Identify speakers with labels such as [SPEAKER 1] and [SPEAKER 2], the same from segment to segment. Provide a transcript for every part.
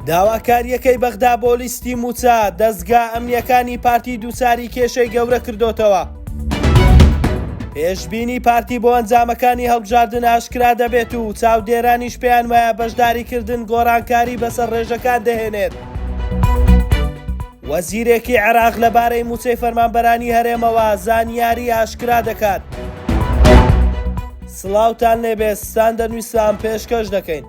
[SPEAKER 1] داواکاریەکەی بەغدا بۆ لیستی موچە دەستگا ئەمنیەکانی پارتی دووچاری کێشەی گەورە کردوتەوە. پێشبینی پارتی بۆ ئەنجامەکانی هەڵبژاردن ئاشکرا دەبێت و چاودێرانیش پێیان وایە بەشداریکردن گۆڕانکاری بەسەر ڕێژەکان دەهێنێت. وەزیرێکی عێراق لەبارەی موچەی فەرمانبەرانی هەرێمەوە زانیاری ئاشکرا دەکات. سڵاوتان لێبێ ستاندەنویسان پێشکەش دەکەین.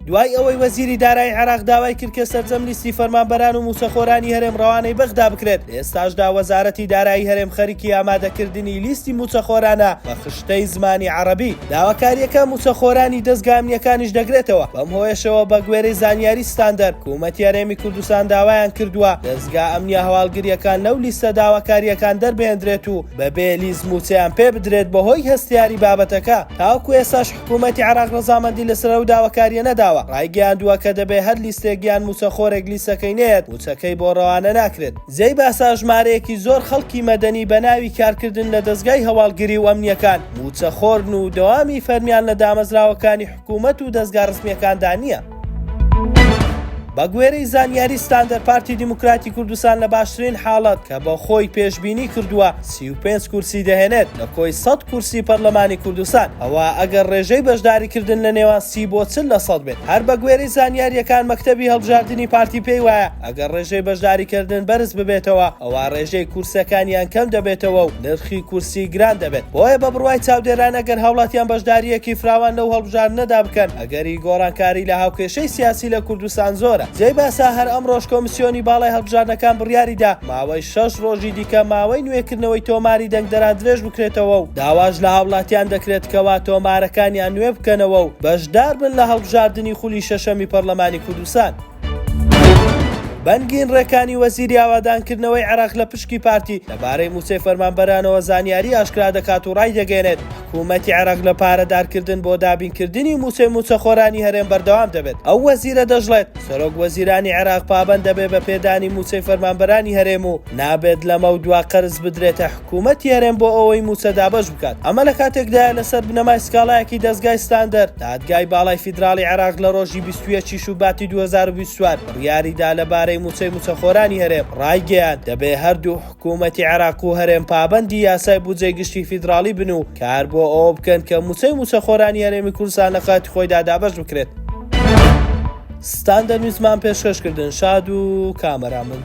[SPEAKER 1] دوای ئەوەی وەزیری دارایی عێراق داوای کرد کە سەرجەم لیستی فەرمانبەران و موچەخۆرانی هەرێم ڕەوانەی بەغدا بکرێت، ئێستاشدا وەزارەتی دارایی هەرێم خەریکی ئامادەکردنی لیستی موچەخۆرانە بە خشتەی زمانی عەرەبی. داواکاریەکە موچەخۆرانی دەستگا ئەمنیەکانیش دەگرێتەوە. بەم هۆیشەوە بە گوێرەی زانیاری ستاندەر حکوومەتی هەرێمی کوردستان داوایان کردووە دەستگا ئەمنیە هەواڵگریەکان لەو لیستە داواکاریەکان دەربێنرێت و بەبێ لیست موچەیان پێ بدرێت بەهۆی هەستیاری بابەتەکە. تاوەکو ئێستاش حکوومەتی عێراق ڕەزامەندی لەسەر ئەو داواکاریە نەداوە. ڕایگەیاندووە کە دەبێ هەر لیستێکیان موچەخۆرێک لیستەکەی نێت موچەکەی بۆ ڕەوانە ناکرێت. جێی باسا ژمارەیەکی زۆر خەڵکی مەدەنی بە ناوی کارکردن لە دەستگای هەواڵگری و ئەمنیەکان موچەخۆرن و دەوامی فەرمیان لە دامەزراوەکانی حکوومەت و دەستگا ڕسمیەکاندا نییە. بە گوێرەی زانیاری ستاندەر پارتی دیموکراتی کوردستان لە باشترین حاڵەت کە بە خۆی پێشبینی کردووە 35 کورسی دەهێنێت لە کۆی 100 کورسی پەرلەمانی کوردستان، ئەوە ئەگەر ڕێژەی بەشداریکردن لە نێوان 30 بۆ 40% بێت. هەر بە گوێرەی زانیاریەکان مەکتەبی هەڵبژاردننی پارتی پێی وایە ئەگەر ڕێژەی بەشداریکردن بەرز ببێتەوە ئەوە ڕێژەی کورسەکانیان کەم دەبێتەوە و نرخی کورسی گران دەبێت. بۆیە بە بڕوای چاودێران ئەگەر هاوڵاتیان بەشداریەکی فراوان لەو هەڵبژاردنەدا بکەن ئەگەری گۆڕانکاری لە هاوکێشەی سیاسی لە کوردستان زۆرە. جێی باسا هەر ئەمڕۆژ کۆمیسیۆنی باڵای هەڵبژاردنەکان بڕیاریدا ماوەی 6 ڕۆژی دیکە ماوەی نوێکردنەوەی تۆماری دەنگدەرا درێژ بکرێتەوە و داواش لە هاوڵاتیان دەکرێت کەوا تۆمارەکانیان نوێ بکەنەوە و بەشدار بن لە هەڵبژاردننی خولی شەشەمی پەرلەمانی کوردستان. بەنگین ڕێکانی وەزیری ئاوادانکردنەوەی عێراق لە پشکی پارتی لەبارەی موچەی فەرمانبەرانەوە زانیاری ئاشکرا دەکات و ڕای دەگەێنێت حکوومەتی عێراق لە پارەدارکردن بۆ دابینکردنی موچەی موچەخۆرانی هەرێم بەردەوام دەبێت. ئەو وەزیرە دەژڵێت سەرۆک وەزیرانی عێراق پابەند دەبێت بە پێدانی موچەی فەرمانبەرانی هەرێم و نابێت لەمە و دوا قەرز بدرێتە حکوومەتی هەرێم بۆ ئەوەی موچە دابەش بکات. ئەمە لە کاتێکدایە لەسەر بنەمای سکاڵایەکی دەستگای ستاندەر دادگای باڵای فیدراڵی عێراق لە ڕۆژی 21 شوباتی 2024 بڕیاریدا لەبارەی موچەی موچەخۆرانی هەرێم ڕایگەیان دەبێ هەردوو حکوومەتی عێراق و هەرێم پابەندی یاسای بودجەی گشتی فیدراڵی بن و کار بۆ ئەوە بکەن کە موچەی موچەخۆرانی هەرێمی کوردستان لە خاتی خۆیدا دابەش بکرێت. ستاندەر نووسمان پێشکەشکردن شاد و کامەرامن.